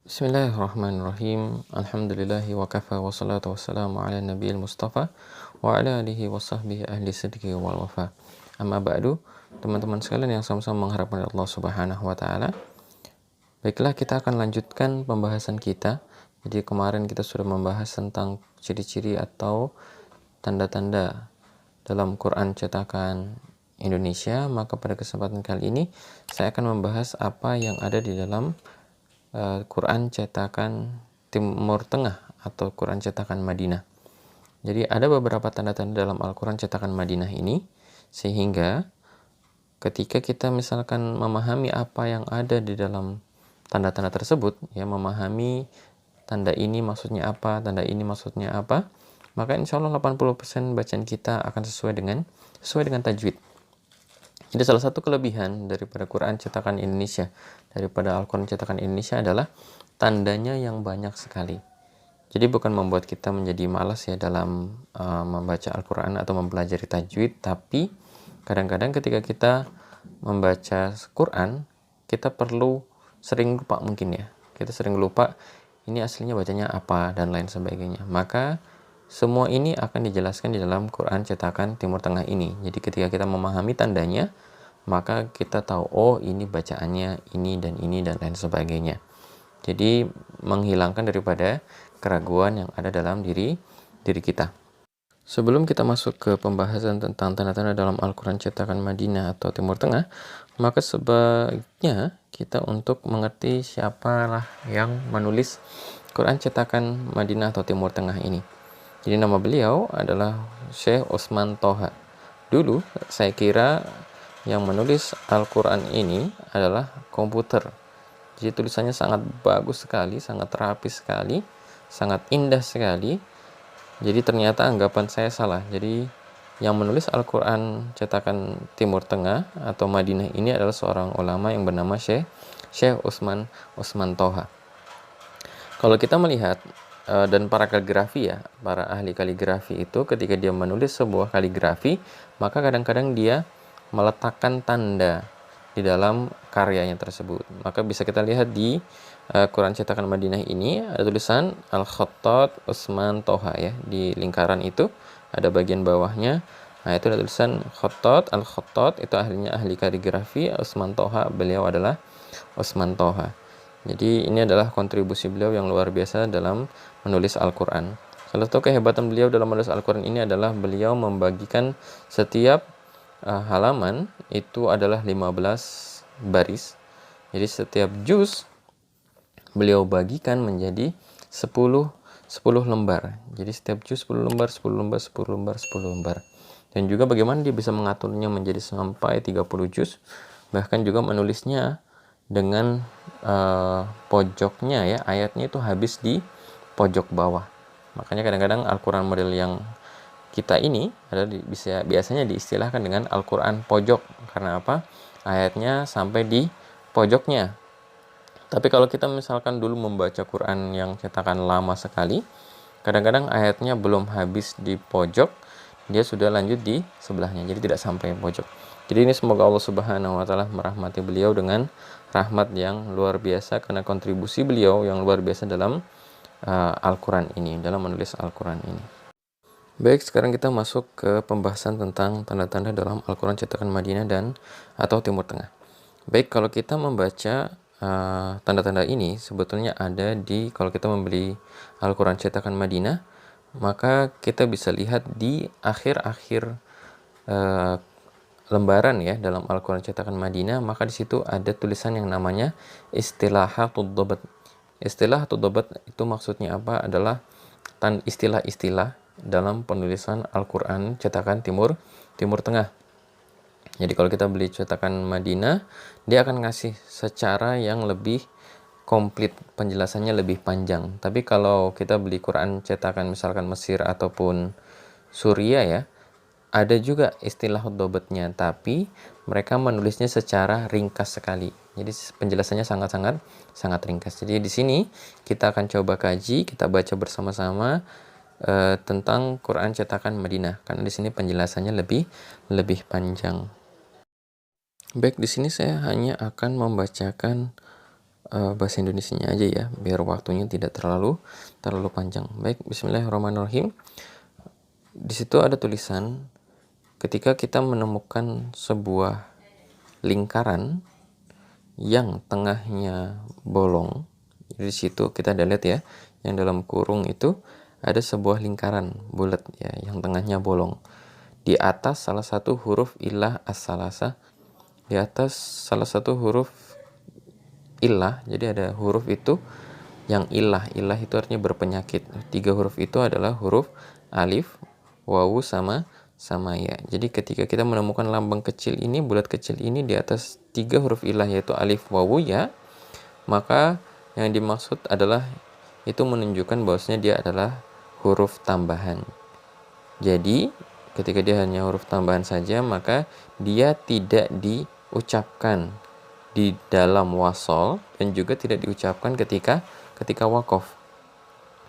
Bismillahirrahmanirrahim. Alhamdulillahi wa kafa wa salatu wassalamu ala nabiyil mustafa wa ala alihi wa sahbihi ahli sidqi wal wafa. Amma ba'du, teman-teman sekalian yang sama-sama mengharapkan Allah Subhanahu wa taala. Baiklah, kita akan lanjutkan pembahasan kita. Jadi kemarin kita sudah membahas tentang ciri-ciri atau tanda-tanda dalam Quran cetakan Indonesia, maka pada kesempatan kali ini saya akan membahas apa yang ada di dalam Quran cetakan Timur Tengah atau Quran cetakan Madinah. Jadi ada beberapa tanda-tanda dalam Al-Quran cetakan Madinah ini, sehingga ketika kita misalkan memahami apa yang ada di dalam tanda-tanda tersebut, ya, memahami tanda ini maksudnya apa, tanda ini maksudnya apa, maka insya Allah 80% bacaan kita akan sesuai dengan tajwid. Jadi salah satu kelebihan daripada Quran cetakan Indonesia, daripada Al-Quran cetakan Indonesia adalah tandanya yang banyak sekali. Jadi bukan membuat kita menjadi malas ya dalam membaca Al-Quran atau mempelajari tajwid, tapi kadang-kadang ketika kita membaca Quran, kita perlu sering lupa mungkin ya. Kita sering lupa ini aslinya bacanya apa dan lain sebagainya. Maka semua ini akan dijelaskan di dalam Quran cetakan Timur Tengah ini. Jadi ketika kita memahami tandanya, maka kita tahu, oh ini bacaannya ini dan lain sebagainya. Jadi menghilangkan daripada keraguan yang ada dalam diri kita. Sebelum kita masuk ke pembahasan tentang tanda-tanda dalam Al-Quran cetakan Madinah atau Timur Tengah, maka sebaiknya kita untuk mengerti siapalah yang menulis Quran cetakan Madinah atau Timur Tengah ini. Jadi nama beliau adalah Syekh Utsman Toha. Dulu saya kira yang menulis Al-Quran ini adalah komputer. Jadi tulisannya sangat bagus sekali, sangat rapi sekali, sangat indah sekali. Jadi ternyata anggapan saya salah. Jadi yang menulis Al-Quran cetakan Timur Tengah atau Madinah ini adalah seorang ulama yang bernama Syekh Utsman Toha. Kalau kita melihat dan para kaligrafi ya, para ahli kaligrafi itu ketika dia menulis sebuah kaligrafi, maka kadang-kadang dia meletakkan tanda di dalam karyanya tersebut. Maka bisa kita lihat di Quran cetakan Madinah ini ada tulisan Al-Khattat Utsman Toha ya, di lingkaran itu ada bagian bawahnya. Nah, itu ada tulisan Khattat, Al-Khattat itu ahli kaligrafi, Utsman Toha beliau adalah Utsman Toha. Jadi ini adalah kontribusi beliau yang luar biasa dalam menulis Al-Quran. Salah satu kehebatan beliau dalam menulis Al-Quran ini adalah beliau membagikan setiap halaman itu adalah 15 baris. Jadi setiap juz beliau bagikan menjadi 10 lembar. Jadi setiap juz 10 lembar, 10 lembar, 10 lembar, 10 lembar. Dan juga bagaimana dia bisa mengaturnya menjadi sampai 30 juz. Bahkan juga menulisnya dengan pojoknya ya, ayatnya itu habis di pojok bawah. Makanya kadang-kadang Al-Quran model yang kita ini biasanya diistilahkan dengan Al-Quran pojok. Karena apa? Ayatnya sampai di pojoknya. Tapi kalau kita misalkan dulu membaca Quran yang cetakan lama sekali, kadang-kadang ayatnya belum habis di pojok, dia sudah lanjut di sebelahnya, jadi tidak sampai pojok. Jadi ini semoga Allah Subhanahu wa taala merahmati beliau dengan rahmat yang luar biasa karena kontribusi beliau yang luar biasa dalam Al-Quran ini, dalam menulis Al-Quran ini. Baik, sekarang kita masuk ke pembahasan tentang tanda-tanda dalam Al-Quran cetakan Madinah dan atau Timur Tengah. Baik, kalau kita membaca tanda-tanda ini sebetulnya ada di, kalau kita membeli Al-Quran cetakan Madinah, maka kita bisa lihat di akhir-akhir lembaran ya dalam Al-Quran cetakan Madinah, maka di situ ada tulisan yang namanya istilahatud dhabat. Istilahatud dhabat itu maksudnya apa? Adalah istilah-istilah dalam penulisan Al-Quran cetakan Timur Tengah. Jadi kalau kita beli cetakan Madinah, dia akan ngasih secara yang lebih komplit, penjelasannya lebih panjang. Tapi kalau kita beli Quran cetakan misalkan Mesir ataupun Suriah ya, ada juga istilah dhabatnya, tapi mereka menulisnya secara ringkas sekali. Jadi penjelasannya sangat ringkas. Jadi di sini kita akan coba kaji, kita baca bersama-sama tentang Quran cetakan Madinah, karena di sini penjelasannya lebih panjang. Baik, di sini saya hanya akan membacakan bahasa Indonesianya aja ya, biar waktunya tidak terlalu panjang. Baik, bismillahirrahmanirrahim. Di situ ada tulisan ketika kita menemukan sebuah lingkaran yang tengahnya bolong. Jadi di situ kita ada lihat ya, yang dalam kurung itu ada sebuah lingkaran bulat ya, yang tengahnya bolong. Di atas salah satu huruf ilah as-salasa, di atas salah satu huruf ilah, jadi ada huruf itu yang ilah itu artinya berpenyakit. 3 huruf itu adalah huruf alif, wawu sama ya. Jadi ketika kita menemukan lambang kecil ini, bulat kecil ini di atas 3 huruf ilah yaitu alif, wawu, ya, maka yang dimaksud adalah itu menunjukkan bahwasanya dia adalah huruf tambahan. Jadi ketika dia hanya huruf tambahan saja, maka dia tidak diucapkan di dalam wasol dan juga tidak diucapkan ketika wakof.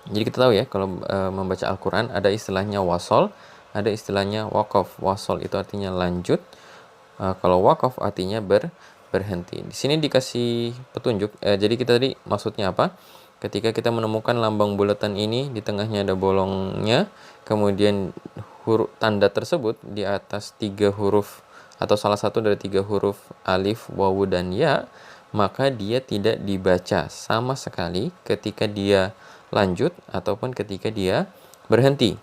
Jadi kita tahu ya, kalau membaca Al-Quran ada istilahnya wasol, ada istilahnya wakof. Wasol itu artinya lanjut, kalau wakof artinya berhenti. Di sini dikasih petunjuk. Jadi kita tadi maksudnya apa? Ketika kita menemukan lambang bulatan ini, di tengahnya ada bolongnya, kemudian huruf tanda tersebut di atas 3 huruf atau salah satu dari 3 huruf alif, wawu, dan ya, maka dia tidak dibaca sama sekali ketika dia lanjut ataupun ketika dia berhenti.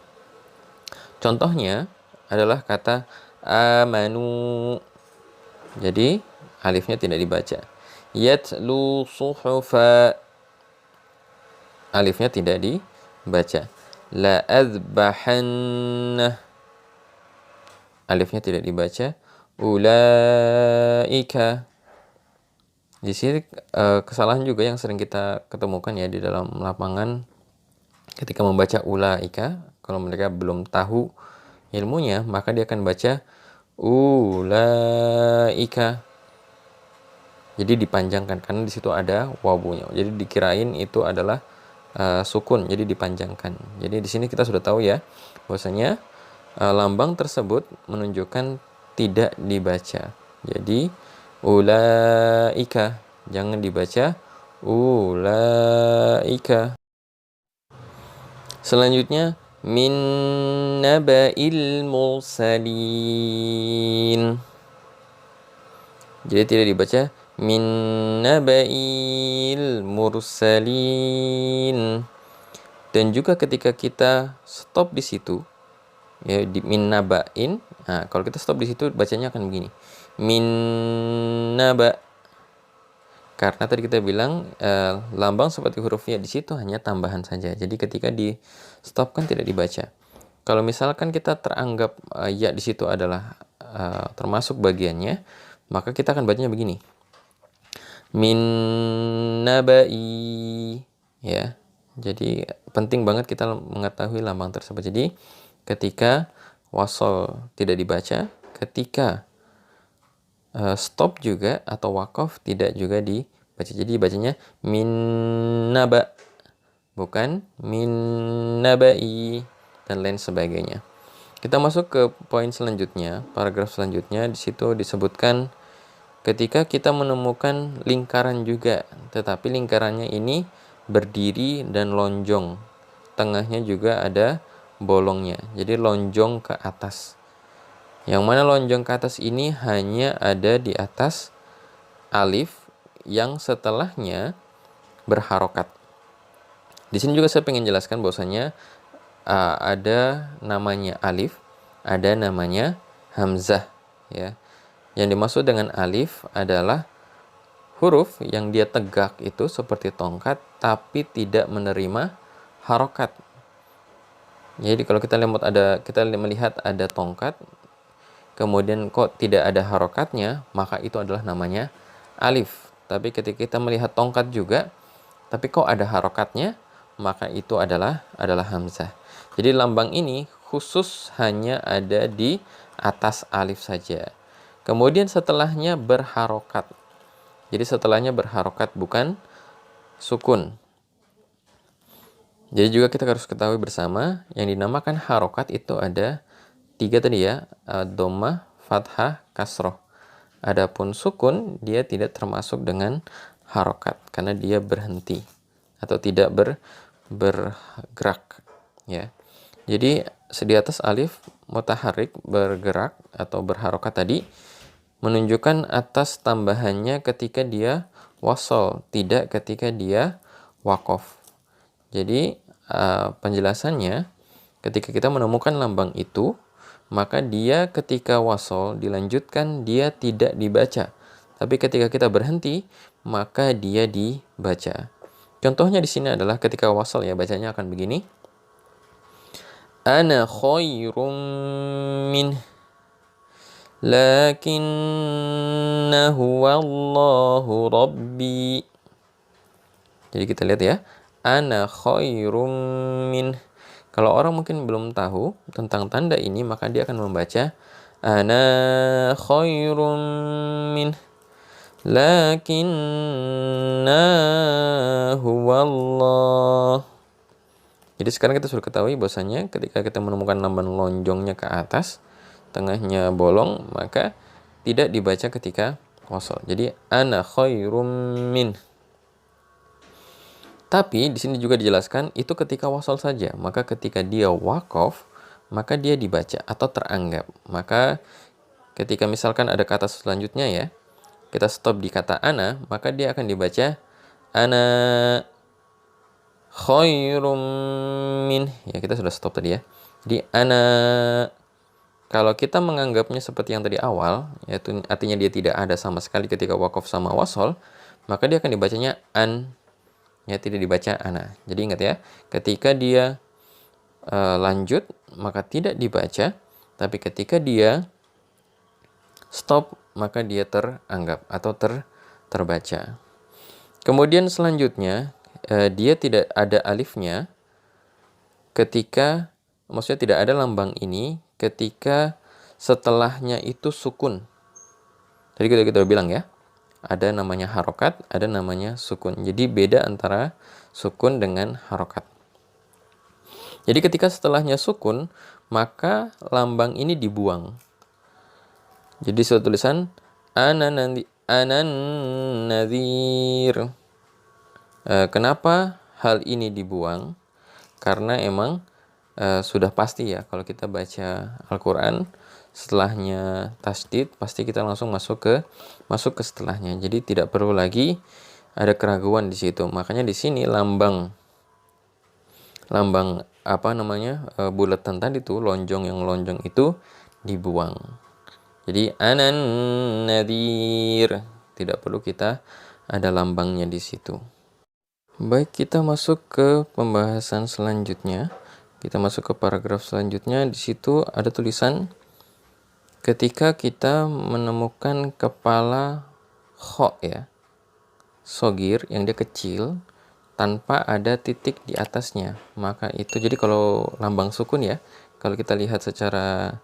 Contohnya adalah kata amanu. Jadi alifnya tidak dibaca. Yatlu suhufa, alifnya tidak dibaca. La azbahanna, alifnya tidak dibaca. Ulaika. Di sini kesalahan juga yang sering kita ketemukan ya di dalam lapangan ketika membaca ulaika. Kalau mereka belum tahu ilmunya, maka dia akan baca ulaika. Jadi dipanjangkan karena di situ ada wawunya. Jadi dikirain itu adalah sukun, jadi dipanjangkan. Jadi di sini kita sudah tahu ya bahwasanya lambang tersebut menunjukkan tidak dibaca. Jadi ulaika, jangan dibaca ulaika. Selanjutnya min naba'il mursalin. Jadi tidak dibaca min naba'il mursalin. Dan juga ketika kita stop di situ ya, di min naba'in. Nah, kalau kita stop di situ bacanya akan begini. Min naba. Karena tadi kita bilang lambang seperti hurufnya di situ hanya tambahan saja. Jadi ketika di stop kan tidak dibaca. Kalau misalkan kita teranggap ya di situ adalah termasuk bagiannya, maka kita akan bacanya begini. Min naba'i, ya. Jadi penting banget kita mengetahui lambang tersebut. Jadi ketika wasol tidak dibaca, ketika stop juga atau wakof tidak juga dibaca. Jadi bacanya min naba, bukan min naba'i, dan lain sebagainya. Kita masuk ke poin selanjutnya, paragraf selanjutnya. Di situ disebutkan ketika kita menemukan lingkaran juga, tetapi lingkarannya ini berdiri dan lonjong. Tengahnya juga ada bolongnya. Jadi lonjong ke atas. Yang mana lonjong ke atas ini hanya ada di atas alif yang setelahnya berharokat. Di sini juga saya ingin jelaskan bahwasanya ada namanya alif, ada namanya hamzah ya. Yang dimaksud dengan alif adalah huruf yang dia tegak itu seperti tongkat tapi tidak menerima harokat. Jadi kalau kita melihat ada tongkat kemudian kok tidak ada harokatnya, maka itu adalah namanya alif. Tapi ketika kita melihat tongkat juga tapi kok ada harokatnya, maka itu adalah hamzah. Jadi lambang ini khusus hanya ada di atas alif saja. Kemudian setelahnya berharokat. Jadi setelahnya berharokat, bukan sukun. Jadi juga kita harus ketahui bersama, yang dinamakan harokat itu ada 3 tadi ya, dhammah, fathah, kasroh. Adapun sukun dia tidak termasuk dengan harokat karena dia berhenti atau tidak bergerak, ya. Jadi di atas alif mutaharrik bergerak atau berharokat tadi menunjukkan atas tambahannya ketika dia wasol, tidak ketika dia wakof. Jadi penjelasannya, ketika kita menemukan lambang itu, maka dia ketika wasol dilanjutkan dia tidak dibaca. Tapi ketika kita berhenti, maka dia dibaca. Contohnya di sini adalah ketika wasol, ya, bacanya akan begini. Ana khairum min lakinna huwallahu rabbi. Jadi kita lihat ya. Ana khairum min. Kalau orang mungkin belum tahu tentang tanda ini, maka dia akan membaca ana khairum min lakinna huwallah. Jadi sekarang kita sudah ketahui bahwasanya ketika kita menemukan lambang lonjongnya ke atas, tengahnya bolong, maka tidak dibaca ketika wasal. Jadi ana khairum min. Tapi di sini juga dijelaskan itu ketika wasal saja. Maka ketika dia wakof, maka dia dibaca atau teranggap. Maka ketika misalkan ada kata selanjutnya, ya, kita stop di kata ana, maka dia akan dibaca ana khairum min. Ya, kita sudah stop tadi, ya. Jadi ana, kalau kita menganggapnya seperti yang tadi awal, yaitu artinya dia tidak ada sama sekali ketika wakof sama wasol, maka dia akan dibacanya an, ya, tidak dibaca ana. Jadi ingat ya, ketika dia lanjut maka tidak dibaca, tapi ketika dia stop maka dia teranggap atau terbaca. Kemudian selanjutnya dia tidak ada alifnya ketika, maksudnya tidak ada lambang ini ketika setelahnya itu sukun. Tadi kita bilang, ya, ada namanya harokat, ada namanya sukun. Jadi beda antara sukun dengan harokat. Jadi ketika setelahnya sukun, maka lambang ini dibuang. Jadi suatu tulisan anan nadhir. Kenapa hal ini dibuang? Karena emang sudah pasti, ya, kalau kita baca Al-Quran setelahnya tasdid, pasti kita langsung masuk ke setelahnya. Jadi tidak perlu lagi ada keraguan di situ. Makanya di sini lambang bulatan tadi tuh, lonjong itu dibuang. Jadi anan nadhir, tidak perlu kita ada lambangnya di situ. Baik, kita masuk ke pembahasan selanjutnya. Kita masuk ke paragraf selanjutnya. Di situ ada tulisan ketika kita menemukan kepala kho, ya, sogir yang dia kecil tanpa ada titik di atasnya, maka itu, jadi kalau lambang sukun, ya, kalau kita lihat secara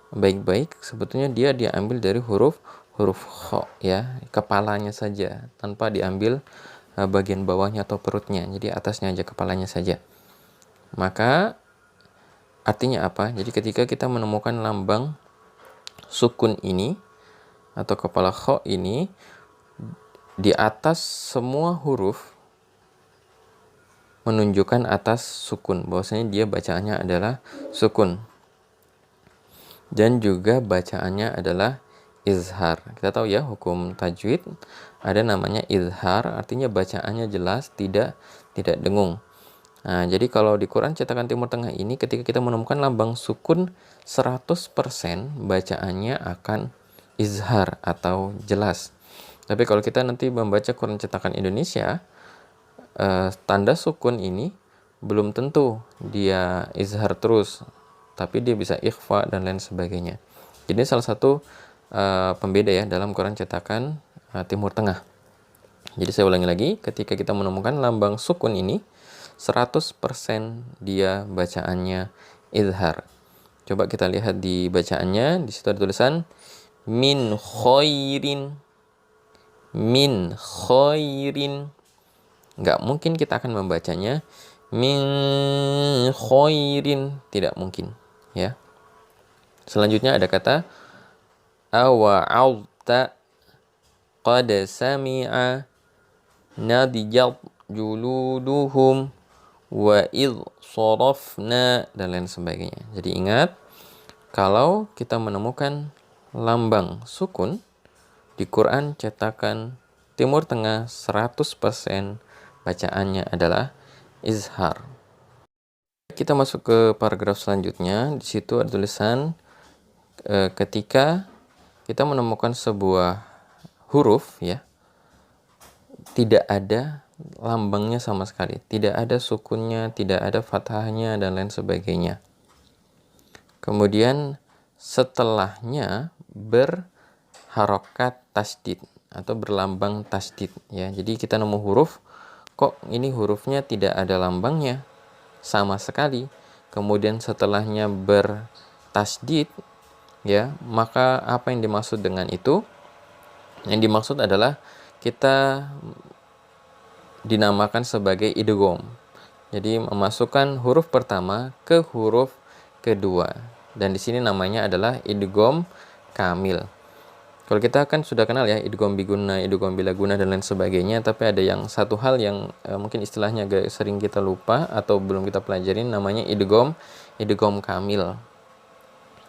baik-baik, sebetulnya dia diambil dari huruf kho, ya, kepalanya saja tanpa diambil bagian bawahnya atau perutnya. Jadi atasnya aja, kepalanya saja. Maka artinya apa? Jadi ketika kita menemukan lambang sukun ini atau kepala kho ini, di atas semua huruf menunjukkan atas sukun, bahwasanya dia bacaannya adalah sukun. Dan juga bacaannya adalah izhar. Kita tahu, ya, hukum tajwid ada namanya izhar, artinya bacaannya jelas, tidak dengung. Nah, jadi kalau di Quran cetakan Timur Tengah ini, ketika kita menemukan lambang sukun 100%, bacaannya akan izhar atau jelas. Tapi kalau kita nanti membaca Quran cetakan Indonesia, tanda sukun ini belum tentu dia izhar terus, tapi dia bisa ikhfa dan lain sebagainya. Jadi salah satu pembeda, ya, dalam Quran cetakan Timur Tengah. Jadi saya ulangi lagi, ketika kita menemukan lambang sukun ini 100% dia bacaannya izhar. Coba kita lihat di bacaannya, di situ ada tulisan min khairin. Min khairin. Nggak mungkin kita akan membacanya min khairin, tidak mungkin, ya. Selanjutnya ada kata awa'alta qad sami'a nadijat juluduhum wa idh sarafna dan lain sebagainya. Jadi ingat, kalau kita menemukan lambang sukun di Quran cetakan Timur Tengah 100% bacaannya adalah izhar. Kita masuk ke paragraf selanjutnya. Di situ ada tulisan ketika kita menemukan sebuah huruf ya, tidak ada lambangnya sama sekali, tidak ada sukunnya, tidak ada fathahnya dan lain sebagainya. Kemudian setelahnya berharokat tasdid atau berlambang tasdid ya. Jadi kita nemu huruf, kok ini hurufnya tidak ada lambangnya sama sekali. Kemudian setelahnya bertasdid ya, maka apa yang dimaksud dengan itu? Yang dimaksud adalah kita dinamakan sebagai idgham. Jadi memasukkan huruf pertama ke huruf kedua. Dan di sini namanya adalah idgham kamil. Kalau kita kan sudah kenal ya idgham biguna, idgham bilaguna dan lain sebagainya, tapi ada yang satu hal yang mungkin istilahnya agak sering kita lupa atau belum kita pelajarin, namanya idgham kamil.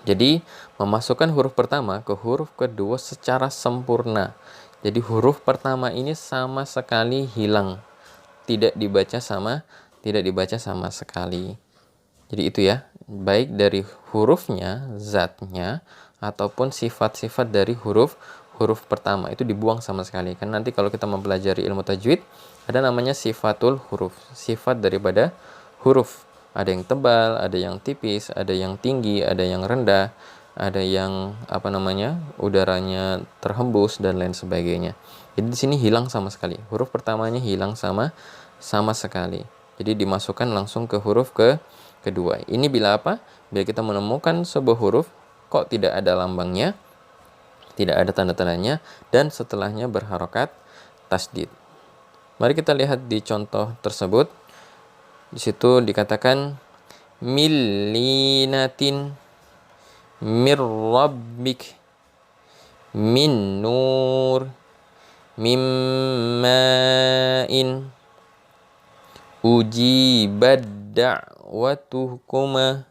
Jadi memasukkan huruf pertama ke huruf kedua secara sempurna. Jadi huruf pertama ini sama sekali hilang, tidak dibaca sama sekali. Jadi itu ya, baik dari hurufnya, zatnya, ataupun sifat-sifat dari huruf pertama itu dibuang sama sekali. Kan nanti kalau kita mempelajari ilmu tajwid, ada namanya sifatul huruf, sifat daripada huruf. Ada yang tebal, ada yang tipis, ada yang tinggi, ada yang rendah, ada yang udaranya terhembus dan lain sebagainya. Jadi di sini hilang sama sekali. Huruf pertamanya hilang sama sekali. Jadi dimasukkan langsung ke huruf kedua. Ini bila apa? Bila kita menemukan sebuah huruf kok tidak ada lambangnya, tidak ada tanda-tandanya, dan setelahnya berharokat tasdid. Mari kita lihat di contoh tersebut. Di situ dikatakan millinatin mir rabbik min nur mimma'in ujibad da'watukuma.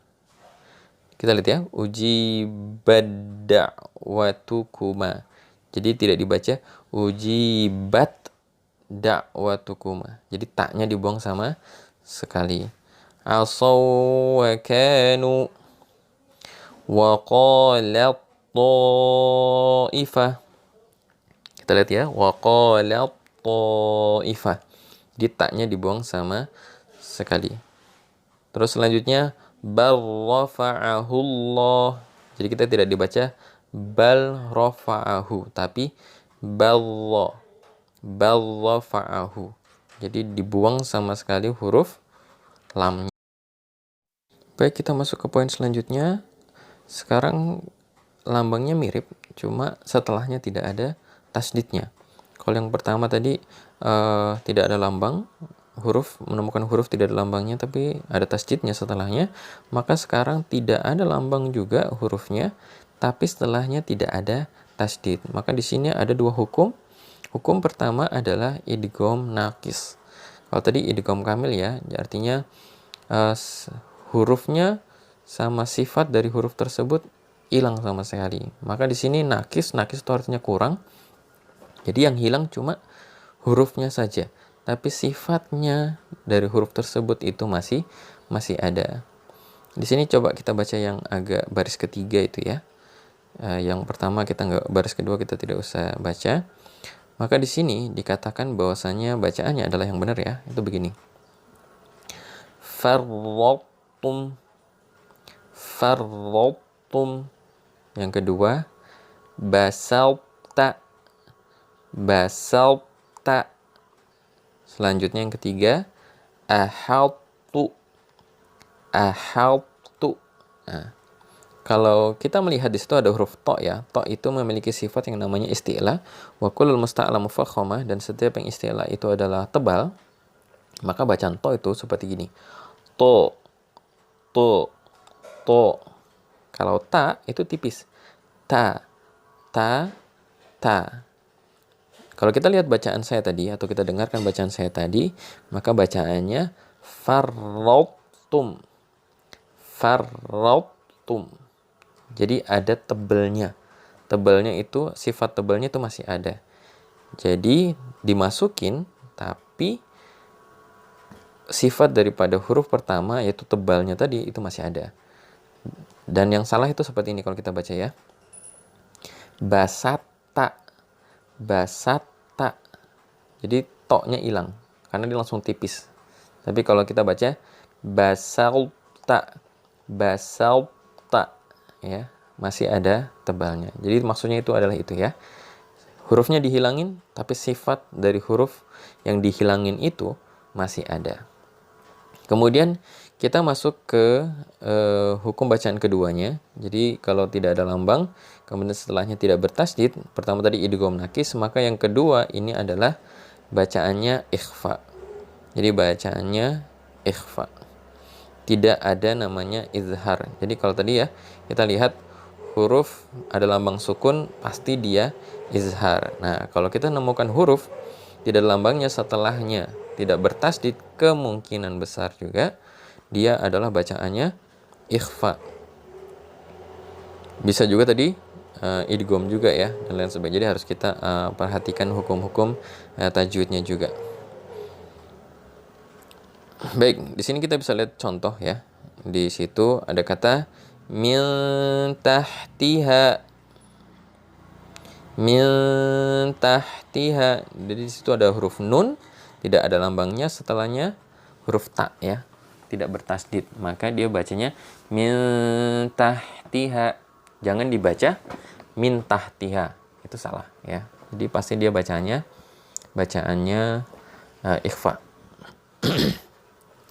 Kita lihat ya, ujibad da'watukuma. Jadi tidak dibaca ujibat da'watukuma. Jadi taknya dibuang sama sekali. Asaw wa kanu wa qalat ta'ifah. Kita lihat ya, wa qalat ta'ifah. Jadi taknya dibuang sama sekali. Terus selanjutnya bal rafa'ahullah. Jadi kita tidak dibaca bal rafa'ahu, tapi bal rafa'ahu. Jadi dibuang sama sekali huruf lamnya. Baik, kita masuk ke poin selanjutnya. Sekarang lambangnya mirip, cuma setelahnya tidak ada tasdidnya. Kalau yang pertama tadi tidak ada lambang, menemukan huruf tidak ada lambangnya tapi ada tasdidnya setelahnya, maka sekarang tidak ada lambang juga hurufnya tapi setelahnya tidak ada tasdid. Maka di sini ada dua hukum. Hukum pertama adalah idgham naqis. Kalau tadi idgham kamil ya, artinya hurufnya sama sifat dari huruf tersebut hilang sama sekali. Maka di sini naqis itu artinya kurang. Jadi yang hilang cuma hurufnya saja, tapi sifatnya dari huruf tersebut itu masih ada. Di sini coba kita baca yang agak baris ketiga itu ya. Yang pertama kita nggak, baris kedua kita tidak usah baca. Maka di sini dikatakan bahwasanya bacaannya adalah yang benar ya. Itu begini. Farrattum. Yang kedua basalta. Selanjutnya yang ketiga ahaltu. Nah, kalau kita melihat di situ ada huruf to ya. To itu memiliki sifat yang namanya isti'la. Wa kullul musta'la mufakhamah, dan setiap yang isti'la itu adalah tebal. Maka bacaan to itu seperti gini. To. Kalau ta itu tipis. Ta. Kalau kita lihat bacaan saya tadi atau kita dengarkan bacaan saya tadi, maka bacaannya farrautum. Farrautum. Jadi ada tebelnya. Tebelnya itu, sifat tebelnya itu masih ada. Jadi dimasukin, tapi sifat daripada huruf pertama yaitu tebalnya tadi itu masih ada. Dan yang salah itu seperti ini kalau kita baca ya. Basata. Basata. Jadi toknya hilang karena dia langsung tipis. Tapi kalau kita baca basalta. Basalta, ya, masih ada tebalnya. Jadi maksudnya itu adalah itu ya. Hurufnya dihilangin, tapi sifat dari huruf yang dihilangin itu masih ada. Kemudian kita masuk ke hukum bacaan keduanya. Jadi kalau tidak ada lambang, kemudian setelahnya tidak bertasydid, pertama tadi idgham nakis, maka yang kedua ini adalah bacaannya ikhfa. Jadi bacaannya ikhfa. Tidak ada namanya izhar. Jadi kalau tadi ya, kita lihat huruf ada lambang sukun, pasti dia izhar. Nah, kalau kita menemukan huruf tidak ada lambangnya setelahnya tidak bertasydid, kemungkinan besar juga dia adalah bacaannya ikhfa. Bisa juga tadi idgham juga ya, dan lain sebagainya. Jadi harus kita perhatikan hukum-hukum tajwidnya juga. Baik, di sini kita bisa lihat contoh ya. Di situ ada kata min tahtiha. Min tahtiha. Jadi di situ ada huruf nun, tidak ada lambangnya, setelahnya huruf ta ya. Tidak bertasydid, maka dia bacanya min tahtiha. Jangan dibaca min tahtiha. Itu salah ya. Jadi pasti dia bacaannya ikhfa.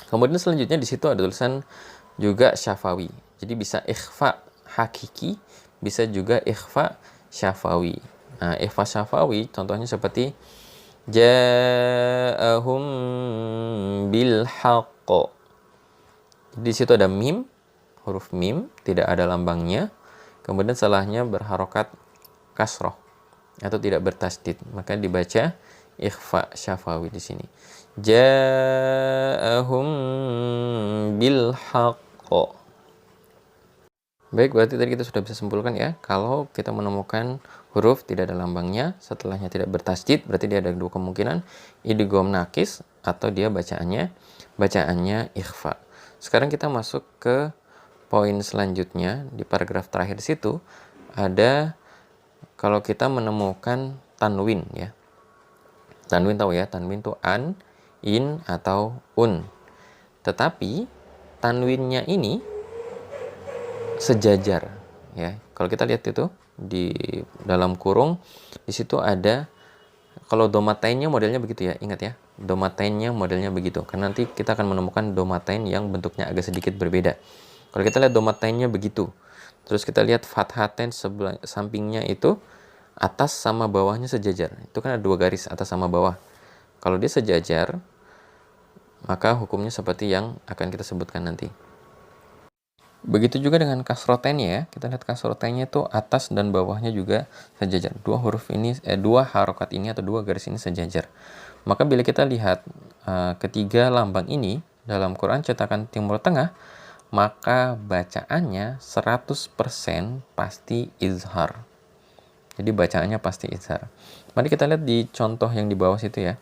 Kemudian selanjutnya di situ ada tulisan juga syafawi. Jadi bisa ikhfa hakiki, bisa juga ikhfa syafawi. Nah, ikhfa syafawi contohnya seperti ja'ahum bil haqq. Di situ ada mim, huruf mim, tidak ada lambangnya. Kemudian setelahnya berharokat kasroh atau tidak bertasydid, maka dibaca ikhfa syafawi di sini. Ja'ahum bil haqq. Baik, berarti tadi kita sudah bisa simpulkan ya, kalau kita menemukan huruf tidak ada lambangnya, setelahnya tidak bertasydid, berarti dia ada dua kemungkinan, idgham nakis atau dia bacaannya ikhfa. Sekarang kita masuk ke poin selanjutnya. Di paragraf terakhir situ ada kalau kita menemukan tanwin ya. Tanwin tahu ya, tanwin itu an, in atau un. Tetapi tanwinnya ini sejajar ya. Kalau kita lihat itu di dalam kurung, di situ ada, kalau domatainnya modelnya begitu ya, ingat ya, domatainnya modelnya begitu. Karena nanti kita akan menemukan domatain yang bentuknya agak sedikit berbeda. Kalau kita lihat domatainnya begitu, terus kita lihat fathatain sebelah sampingnya itu atas sama bawahnya sejajar. Itu kan ada dua garis atas sama bawah. Kalau dia sejajar, maka hukumnya seperti yang akan kita sebutkan nanti. Begitu juga dengan kasrotennya ya. Kita lihat kasrotennya itu atas dan bawahnya juga sejajar. Dua huruf ini, dua harokat ini atau dua garis ini sejajar. Maka bila kita lihat ketiga lambang ini dalam Quran cetakan Timur Tengah, maka bacaannya 100% pasti izhar. Jadi bacaannya pasti izhar. Mari kita lihat di contoh yang di bawah situ ya.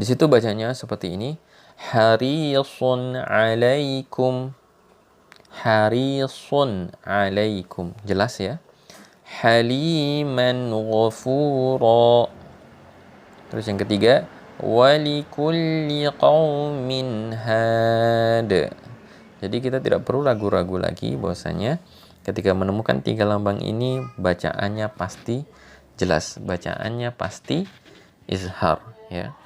Di situ bacanya seperti ini. Harisun alaikum. Harisun alaikum. Jelas ya. Haliman ghafura. Terus yang ketiga, walikulli qaumin had. Jadi kita tidak perlu ragu-ragu lagi bahwasanya ketika menemukan tiga lambang ini bacaannya pasti jelas, bacaannya pasti izhar ya.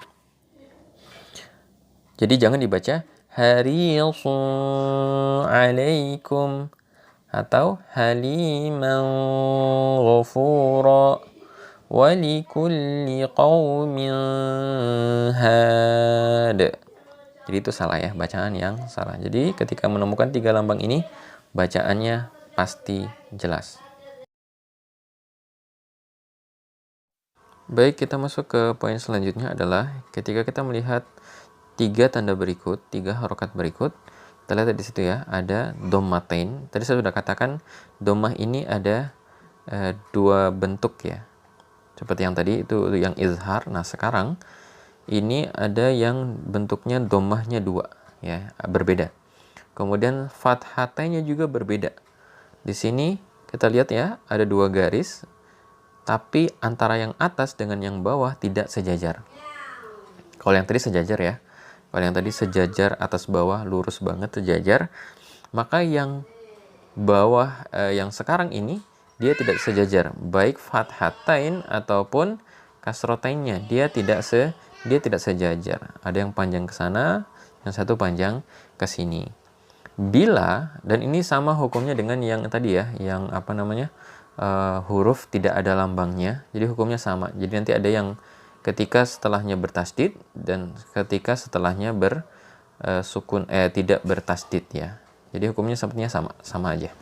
Jadi jangan dibaca harisun alaikum atau haliman ghafura walikulli qaumin had. Jadi itu salah ya, bacaan yang salah. Jadi ketika menemukan tiga lambang ini bacaannya pasti jelas. Baik, kita masuk ke poin selanjutnya adalah ketika kita melihat tiga tanda berikut, tiga harokat berikut, kita lihat di situ ya, ada dommatain. Tadi saya sudah katakan dommah ini ada dua bentuk ya. Seperti yang tadi itu yang izhar. Nah, sekarang ini ada yang bentuknya dommahnya dua ya, berbeda. Kemudian fathatainya juga berbeda. Di sini kita lihat ya, ada dua garis, tapi antara yang atas dengan yang bawah tidak sejajar. Kalau yang tadi sejajar ya, kalau yang tadi sejajar atas bawah lurus banget sejajar, maka yang bawah yang sekarang ini dia tidak sejajar, baik fathatain ataupun kasrotainnya dia tidak sejajar. Ada yang panjang ke sana, yang satu panjang ke sini. Bila, dan ini sama hukumnya dengan yang tadi ya, yang apa namanya, huruf tidak ada lambangnya, jadi hukumnya sama. Jadi nanti ada yang ketika setelahnya bertasdid dan ketika setelahnya bersukun tidak bertasdid ya. Jadi hukumnya sepertinya sama aja.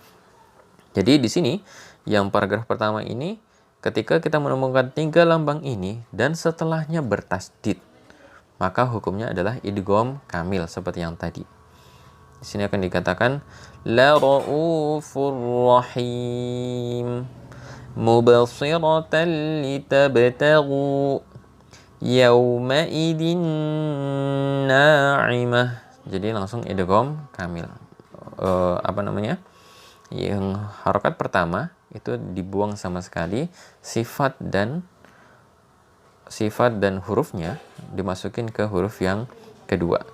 Jadi di sini yang paragraf pertama ini ketika kita menemukan tiga lambang ini dan setelahnya bertasdid, maka hukumnya adalah idgham kamil seperti yang tadi. Di sini akan dikatakan la raufur rahim mubsiratan litabtaghu yawma idin na'imah. Jadi langsung idgham kamil. Apa namanya? Yang harokat pertama itu dibuang sama sekali, sifat dan hurufnya dimasukin ke huruf yang kedua.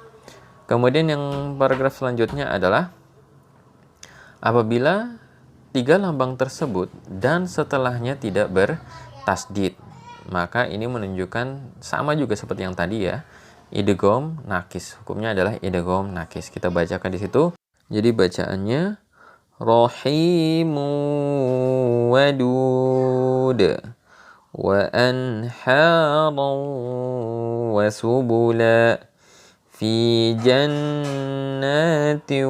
Kemudian yang paragraf selanjutnya adalah apabila tiga lambang tersebut dan setelahnya tidak bertasdid, maka ini menunjukkan sama juga seperti yang tadi ya, idgham nakis. Hukumnya adalah idgham nakis. Kita bacakan di situ. Jadi bacaannya rahimu wadud wa anharan wa subula fi jannatin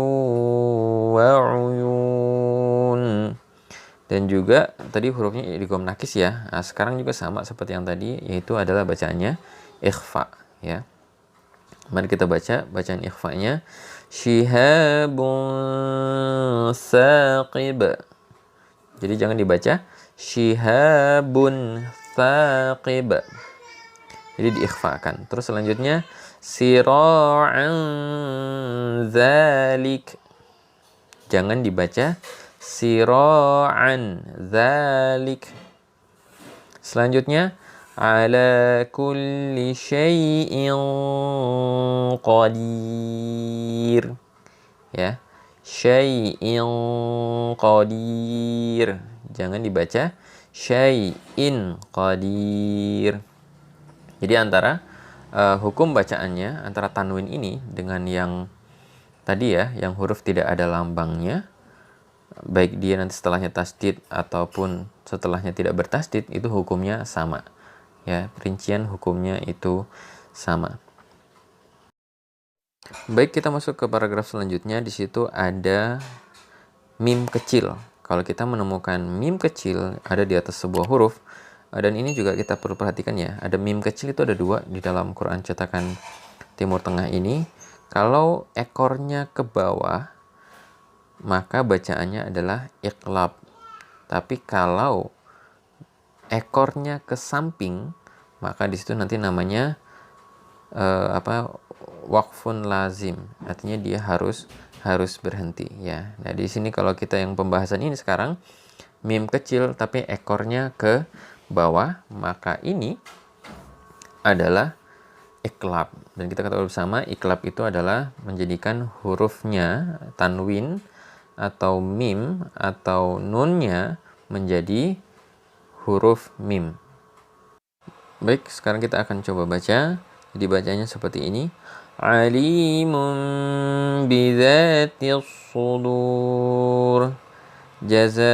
wa uyun. Dan juga tadi hurufnya idgham nakis ya. Nah, sekarang juga sama seperti yang tadi, yaitu adalah bacaannya ikhfa ya. Mari kita baca bacaan ikhfanya. Shihabun saqib. Jadi jangan dibaca shihabun saqib. Jadi diikhfakan. Terus selanjutnya sira'an zalik. Jangan dibaca sira'an zalik. Selanjutnya ala kulli syai'in qadir. Ya. Syai'in qadir. Jangan dibaca syai'in qadir. Jadi antara hukum bacaannya antara tanwin ini dengan yang tadi ya, yang huruf tidak ada lambangnya, baik dia nanti setelahnya tasdid ataupun setelahnya tidak bertasdid, itu hukumnya sama. Ya, rincian hukumnya itu sama. Baik, kita masuk ke paragraf selanjutnya. Di situ ada mim kecil. Kalau kita menemukan mim kecil ada di atas sebuah huruf, dan ini juga kita perlu perhatikan ya, ada mim kecil itu ada dua di dalam Quran cetakan Timur Tengah ini. Kalau ekornya ke bawah, maka bacaannya adalah iqlab. Tapi kalau ekornya ke samping, maka di situ nanti namanya waqfun lazim. Artinya dia harus berhenti ya. Nah, di sini kalau kita yang pembahasan ini sekarang mim kecil tapi ekornya ke bawah, maka ini adalah iqlab. Dan kita ketahui bersama iqlab itu adalah menjadikan hurufnya tanwin atau mim atau nunnya menjadi huruf mim. Baik, sekarang kita akan coba baca. Jadi bacanya seperti ini. Alimun bidzatis sudur jazaan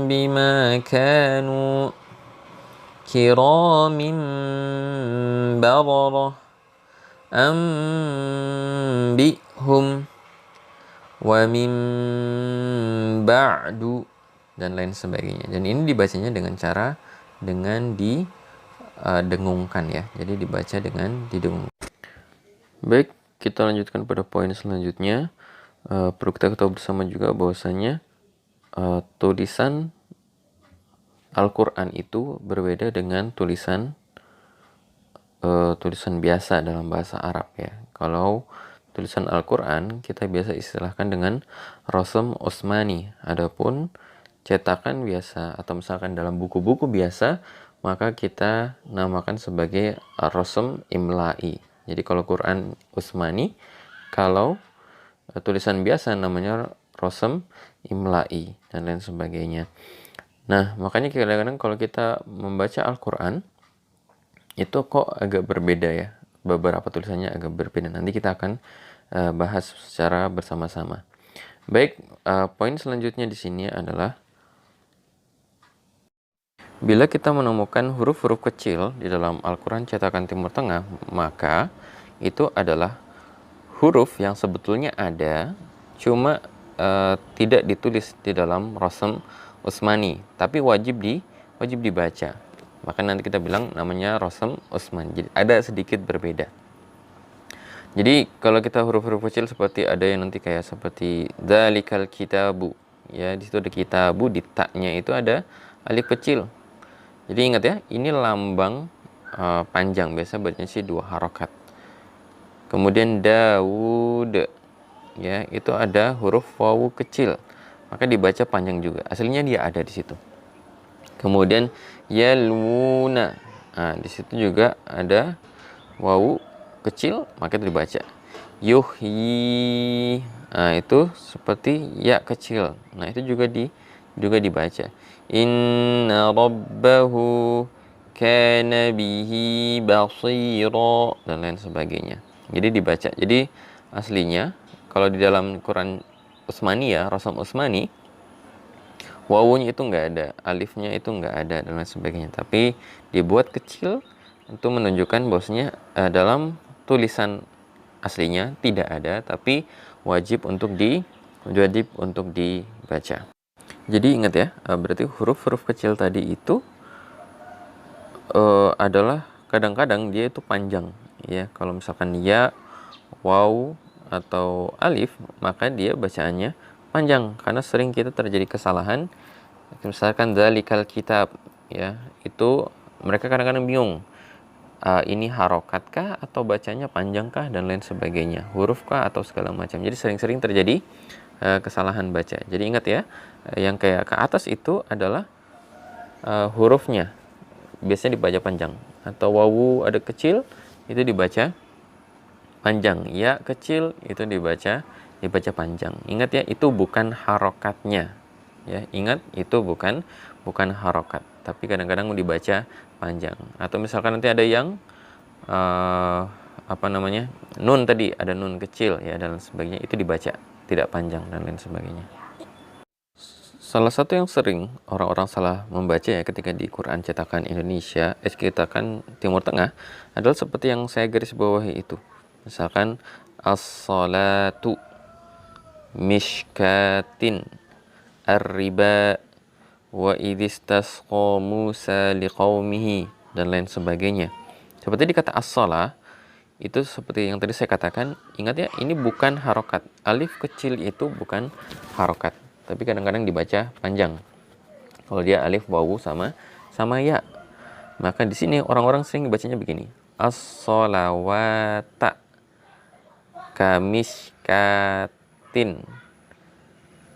bima kanu kiramin bararah ambihum wa min ba'du dan lain sebagainya. Dan ini dibacanya dengan cara didengungkan ya. Jadi dibaca dengan didengungkan. Baik, kita lanjutkan pada poin selanjutnya. Perlu kita ketahui bersama juga bahwasanya tulisan Al-Quran itu berbeda dengan tulisan biasa dalam bahasa Arab ya. Kalau tulisan Al-Quran kita biasa istilahkan dengan Rasm Utsmani. Adapun cetakan biasa atau misalkan dalam buku-buku biasa, maka kita namakan sebagai Rasm Imla'i. Jadi kalau Quran Utsmani, kalau tulisan biasa namanya Rasm Imla'i dan lain sebagainya. Nah, makanya kadang-kadang kalau kita membaca Al-Quran, itu kok agak berbeda ya. Beberapa tulisannya agak berbeda. Nanti kita akan bahas secara bersama-sama. Baik, poin selanjutnya di sini adalah bila kita menemukan huruf-huruf kecil di dalam Al-Quran cetakan Timur Tengah, maka itu adalah huruf yang sebetulnya ada, cuma tidak ditulis di dalam Rasm Utsmani, tapi wajib dibaca. Maka nanti kita bilang namanya Rasm Utsmani. Jadi ada sedikit berbeda. Jadi kalau kita huruf-huruf kecil seperti ada yang nanti kayak seperti Dzalikal Kitabu, ya di situ ada kitabu, di taknya itu ada alif kecil. Jadi ingat ya, ini lambang panjang, biasa bacanya sih 2 harokat. Kemudian Daud, ya itu ada huruf wawu kecil, maka dibaca panjang juga. Aslinya dia ada di situ. Kemudian Yaluna, nah di situ juga ada wawu kecil, maka itu dibaca. Yuhyi, nah itu seperti ya kecil, nah itu juga dibaca. Inna rabbahu kana bihi basira dan lain sebagainya. Jadi dibaca. Jadi aslinya kalau di dalam Quran Utsmani ya, Rasm Utsmani, wawunya itu nggak ada, alifnya itu nggak ada dan lain sebagainya. Tapi dibuat kecil untuk menunjukkan bahwasanya dalam tulisan aslinya tidak ada, tapi wajib untuk dibaca. Jadi ingat ya, berarti huruf-huruf kecil tadi itu adalah kadang-kadang dia itu panjang ya. Kalau misalkan ya, waw atau alif, maka dia bacaannya panjang karena sering kita terjadi kesalahan. Misalkan Dzalikal Kitab ya, itu mereka kadang-kadang bingung. Ini harokatkah atau bacanya panjangkah dan lain sebagainya, hurufkah atau segala macam. Jadi sering-sering terjadi kesalahan baca. Jadi ingat ya, yang kayak ke atas itu adalah hurufnya biasanya dibaca panjang, atau wawu ada kecil itu dibaca panjang, ya kecil itu dibaca panjang. Ingat ya, itu bukan harokatnya ya, ingat itu bukan harokat, tapi kadang-kadang dibaca panjang. Atau misalkan nanti ada yang nun tadi, ada nun kecil ya dan sebagainya, itu dibaca tidak panjang dan lain sebagainya. Salah satu yang sering orang-orang salah membaca ya ketika di Quran cetakan Indonesia, cetakan Timur Tengah, adalah seperti yang saya garis bawahi itu. Misalkan as-salatu mishkatin ar-riba wa idistasqa Musa liqaumihi dan lain sebagainya. Seperti di kata as-salah, itu seperti yang tadi saya katakan, ingat ya, ini bukan harokat. Alif kecil itu bukan harokat, tapi kadang-kadang dibaca panjang. Kalau dia alif, wawu sama ya. Maka di sini orang-orang sering bacanya begini. As-sholawata kamishkatin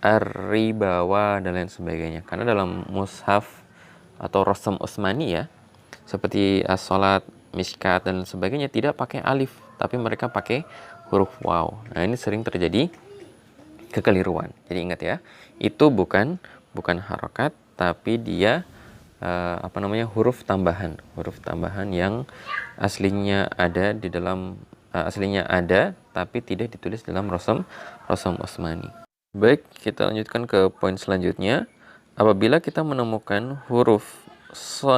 ar-ribawa dan lain sebagainya. Karena dalam mushaf atau Rasm Utsmani ya, seperti as-sholat, mishkat dan sebagainya tidak pakai alif, tapi mereka pakai huruf waw. Nah, ini sering terjadi kekeliruan. Jadi ingat ya, itu bukan harokat, tapi dia huruf tambahan yang aslinya ada di dalam tapi tidak ditulis dalam Rasm Utsmani. Baik, kita lanjutkan ke poin selanjutnya. Apabila kita menemukan huruf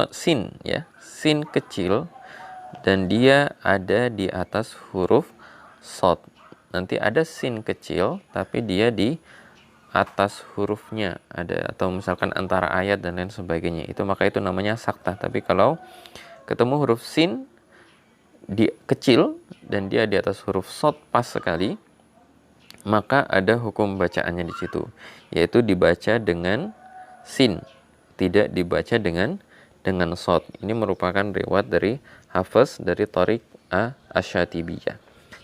sin ya, sin kecil dan dia ada di atas huruf shad. Nanti ada sin kecil tapi dia di atas hurufnya ada, atau misalkan antara ayat dan lain sebagainya, maka itu namanya saktah. Tapi kalau ketemu huruf sin di kecil dan dia di atas huruf shad pas sekali, maka ada hukum bacaannya di situ, yaitu dibaca dengan sin, tidak dibaca dengan shad. Ini merupakan riwayat dari Hafiz dari Thariq Asy-Syatibiyah.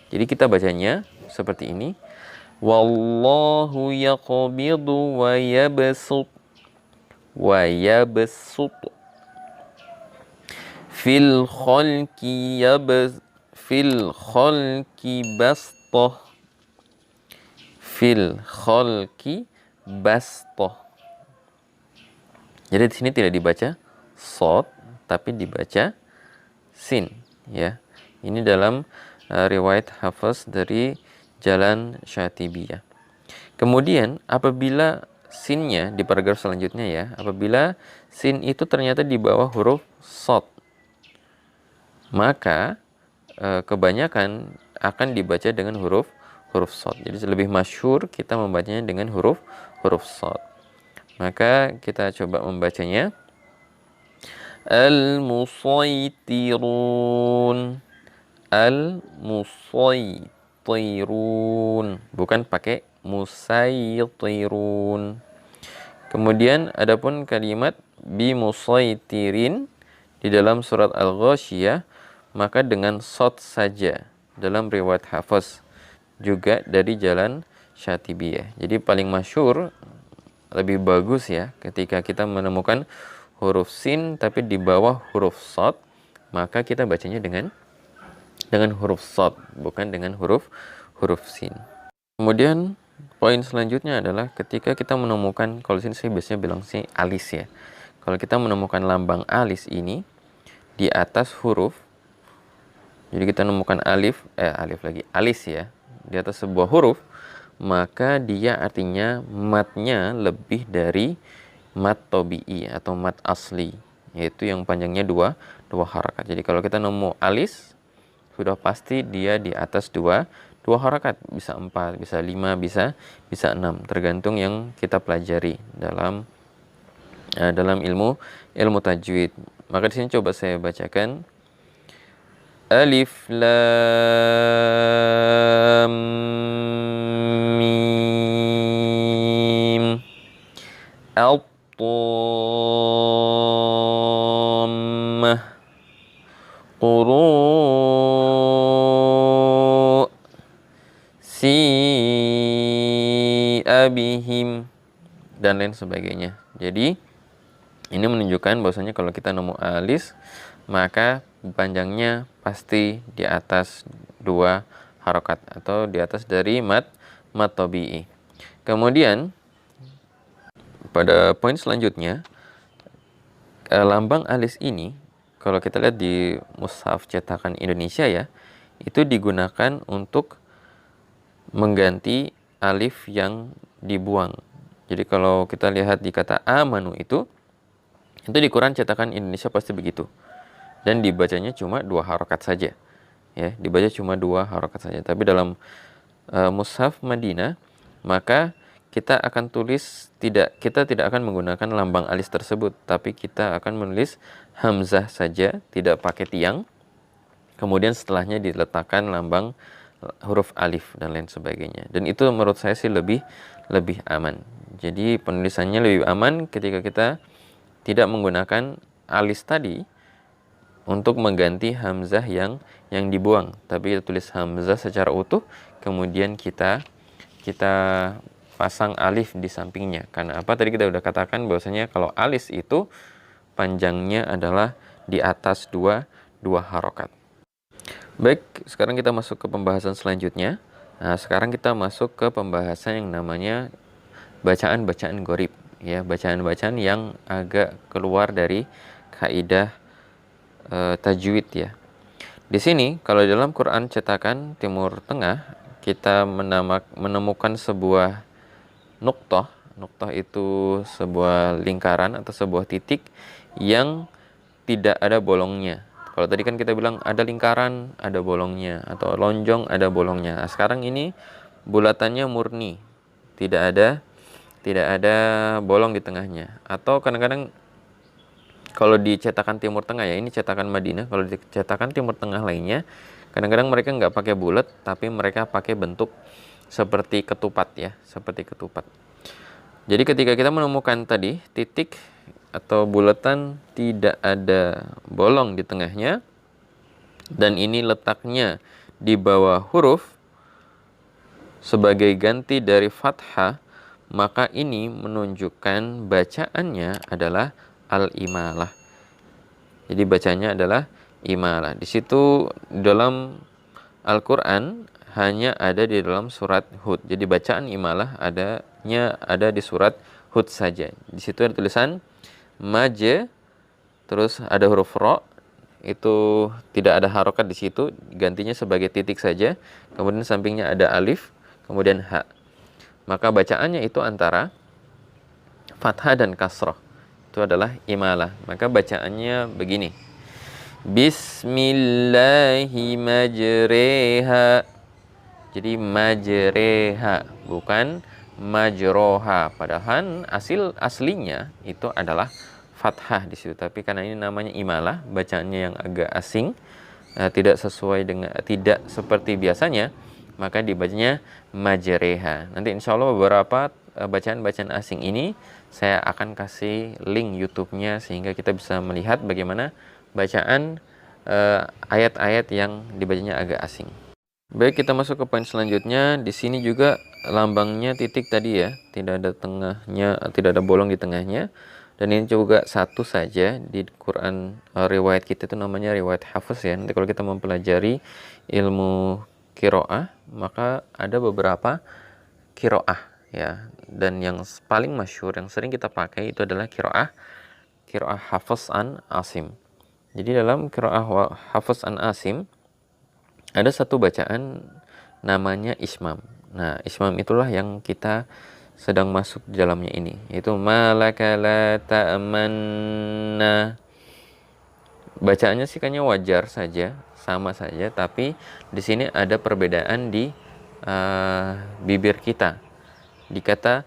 Jadi kita bacanya seperti ini. Wallahu yaqbidu wa yabsut fil khalqi bastah Jadi di sini tidak dibaca shad tapi dibaca sin, ya. Ini dalam riwayat Hafiz dari Jalan Syatibiyah. Kemudian apabila sinnya di paragraf selanjutnya, ya, apabila sin itu ternyata di bawah huruf shad, maka kebanyakan akan dibaca dengan huruf shad. Jadi lebih masyhur kita membacanya dengan huruf shad. Maka kita coba membacanya. Al-musaytirun, bukan pakai musaytirun. Kemudian adapun kalimat bimusaytirin di dalam surat Al-Ghasyiyah, maka dengan shad saja dalam riwayat Hafiz juga dari Jalan Syatibiyah. Jadi paling masyhur, lebih bagus, ya, ketika kita menemukan huruf sin tapi di bawah huruf shad, maka kita bacanya dengan huruf shad, bukan dengan huruf sin. Kemudian poin selanjutnya adalah ketika kita menemukan, kalau sini saya biasanya bilang sih alis, ya. Kalau kita menemukan lambang alis ini di atas huruf, jadi kita menemukan alis, ya, di atas sebuah huruf, maka dia artinya matnya lebih dari mat tabi'i atau mat asli, yaitu yang panjangnya dua harakat. Jadi kalau kita nemu alis, sudah pasti dia di atas dua harakat, bisa 4, bisa 5, bisa 6, tergantung yang kita pelajari dalam ilmu tajwid. Maka di sini coba saya bacakan. Alif lam mim al-dhammah quru si'abihim dan lain sebagainya. Jadi ini menunjukkan bahwasanya kalau kita nemu alis, maka panjangnya pasti di atas 2 harokat atau di atas dari mat tabi'i. Kemudian pada poin selanjutnya, lambang alis ini kalau kita lihat di mushaf cetakan Indonesia, ya, itu digunakan untuk mengganti alif yang dibuang. Jadi kalau kita lihat di kata amanu itu di Quran cetakan Indonesia pasti begitu. Dan dibacanya cuma 2 harokat saja, ya, dibaca cuma 2 harokat saja. Tapi dalam mushaf Madinah, maka kita tidak akan menggunakan lambang alis tersebut, tapi kita akan menulis hamzah saja, tidak pakai tiang. Kemudian setelahnya diletakkan lambang huruf alif dan lain sebagainya. Dan itu menurut saya sih lebih aman. Jadi penulisannya lebih aman ketika kita tidak menggunakan alis tadi untuk mengganti hamzah yang dibuang, tapi kita tulis hamzah secara utuh, kemudian kita pasang alif di sampingnya. Karena apa? Tadi kita udah katakan bahwasanya kalau alis itu panjangnya adalah di atas 2 harokat. Baik, sekarang kita masuk ke pembahasan selanjutnya. Nah, sekarang kita masuk ke pembahasan yang namanya bacaan-bacaan gharib, ya, bacaan-bacaan yang agak keluar dari kaidah tajwid, ya. Di sini kalau dalam Quran cetakan Timur Tengah, kita menemukan sebuah nuqtah. Nuqtah itu sebuah lingkaran atau sebuah titik yang tidak ada bolongnya. Kalau tadi kan kita bilang ada lingkaran, ada bolongnya, atau lonjong, ada bolongnya. Nah, sekarang ini bulatannya murni, tidak ada tidak ada bolong di tengahnya. Atau kadang-kadang kalau di cetakan Timur Tengah ya, ini cetakan Madinah, kalau di cetakan Timur Tengah lainnya, kadang-kadang mereka nggak pakai bulat, tapi mereka pakai bentuk seperti ketupat ya, seperti ketupat. Jadi ketika kita menemukan tadi titik atau bulatan tidak ada bolong di tengahnya, dan ini letaknya di bawah huruf sebagai ganti dari fathah, maka ini menunjukkan bacaannya adalah al-imalah. Jadi bacanya adalah imalah. Di situ dalam Al-Qur'an hanya ada di dalam surat Hud. Jadi bacaan imalah ada di surat Hud saja. Di situ ada tulisan maje, terus ada huruf ro, itu tidak ada harokat di situ, gantinya sebagai titik saja. Kemudian sampingnya ada alif, kemudian ha. Maka bacaannya itu antara fathah dan kasroh. Itu adalah imalah. Maka bacaannya begini. Bismillahi majreha. Jadi majreha, bukan majroha. Padahal aslinya itu adalah fathah di situ. Tapi karena ini namanya imalah, bacaannya yang agak asing, tidak seperti biasanya, maka dibacanya majreha. Nanti insya Allah beberapa bacaan-bacaan asing ini saya akan kasih link YouTube-nya sehingga kita bisa melihat bagaimana bacaan ayat-ayat yang dibacanya agak asing. Baik, kita masuk ke poin selanjutnya. Di sini juga lambangnya titik tadi ya, tidak ada tengahnya, tidak ada bolong di tengahnya. Dan ini juga satu saja di Quran riwayat kita itu namanya riwayat Hafiz ya. Nanti kalau kita mempelajari ilmu qiraah, maka ada beberapa qiraah ya. Dan yang paling masyhur yang sering kita pakai itu adalah qiraah Hafiz an Asim. Jadi dalam qiraah Hafiz an Asim ada satu bacaan namanya ismam. Nah, ismam itulah yang kita sedang masuk di dalamnya ini, yaitu malaka la ta'manna. Bacaannya sih kayaknya wajar saja, sama saja, tapi di sini ada perbedaan di bibir kita. Di kata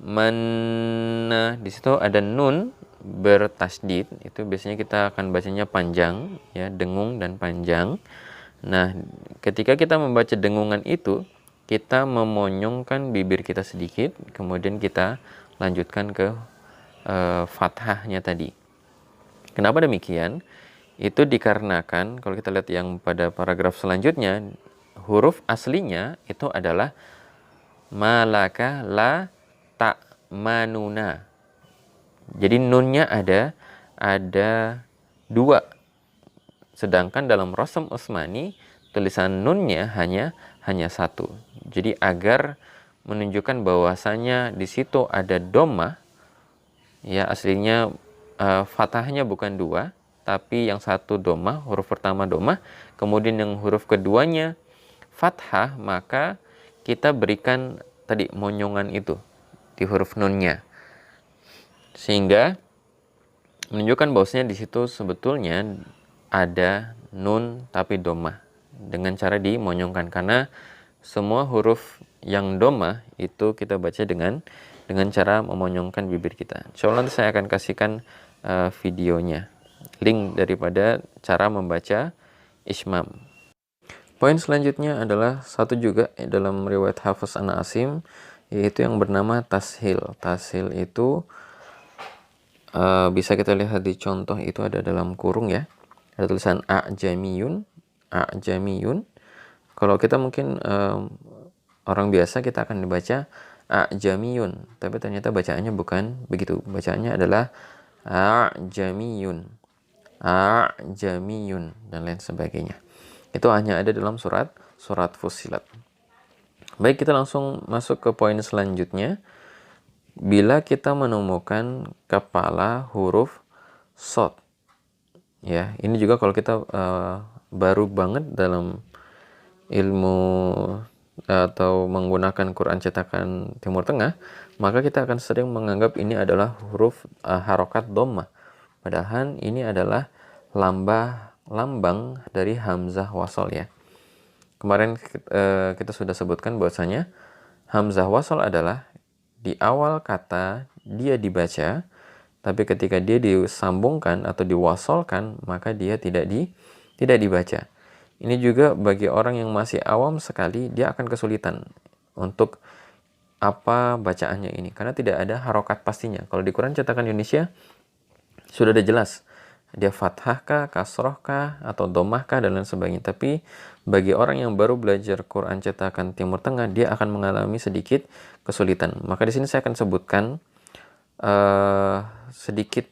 manna, di situ ada nun bertasdid, itu biasanya kita akan bacanya panjang ya, dengung dan panjang. Nah, ketika kita membaca dengungan itu, kita memonyongkan bibir kita sedikit, kemudian kita lanjutkan ke fathahnya tadi. Kenapa demikian? Itu dikarenakan kalau kita lihat yang pada paragraf selanjutnya, huruf aslinya itu adalah malaka la ta'manuna. Jadi nunnya ada dua. Sedangkan dalam Rasam Utsmani tulisan nunnya hanya satu. Jadi agar menunjukkan bahwasanya di situ ada dhammah, ya aslinya fathahnya bukan dua, tapi yang satu dhammah, huruf pertama dhammah, kemudian yang huruf keduanya fathah, maka kita berikan tadi monyongan itu di huruf nunnya, sehingga menunjukkan bahwasanya di situ sebetulnya ada nun tapi dhammah dengan cara dimonyongkan, karena semua huruf yang dhammah itu kita baca dengan cara memonyongkan bibir kita. Insyaallah nanti saya akan kasihkan videonya, link daripada cara membaca ismam. Poin selanjutnya adalah satu juga dalam riwayat Hafiz an Asim, yaitu yang bernama tashil. Tashil itu bisa kita lihat di contoh, itu ada dalam kurung ya. Ada tulisan a'jamiyun. Kalau kita mungkin orang biasa, kita akan dibaca a'jamiyun, tapi ternyata bacaannya bukan begitu. Bacaannya adalah a'jamiyun, dan lain sebagainya. Itu hanya ada dalam surat Fussilat. Baik, kita langsung masuk ke poin selanjutnya. Bila kita menemukan kepala huruf shad, ya, ini juga kalau kita baru banget dalam ilmu atau menggunakan Quran cetakan Timur Tengah, maka kita akan sering menganggap ini adalah huruf harokat dhammah. Padahal ini adalah lambang dari hamzah wasal ya. Kemarin kita sudah sebutkan bahwasanya hamzah wasal adalah di awal kata dia dibaca, tapi ketika dia disambungkan atau diwasolkan, maka dia tidak dibaca. Ini juga bagi orang yang masih awam sekali, dia akan kesulitan untuk apa bacaannya ini, karena tidak ada harokat pastinya. Kalau di Quran cetakan Indonesia sudah ada jelas, dia fathah kah, kasroh kah, atau domah kah, dan lain sebagainya. Tapi bagi orang yang baru belajar Quran cetakan Timur Tengah, dia akan mengalami sedikit kesulitan. Maka di sini saya akan sebutkan sedikit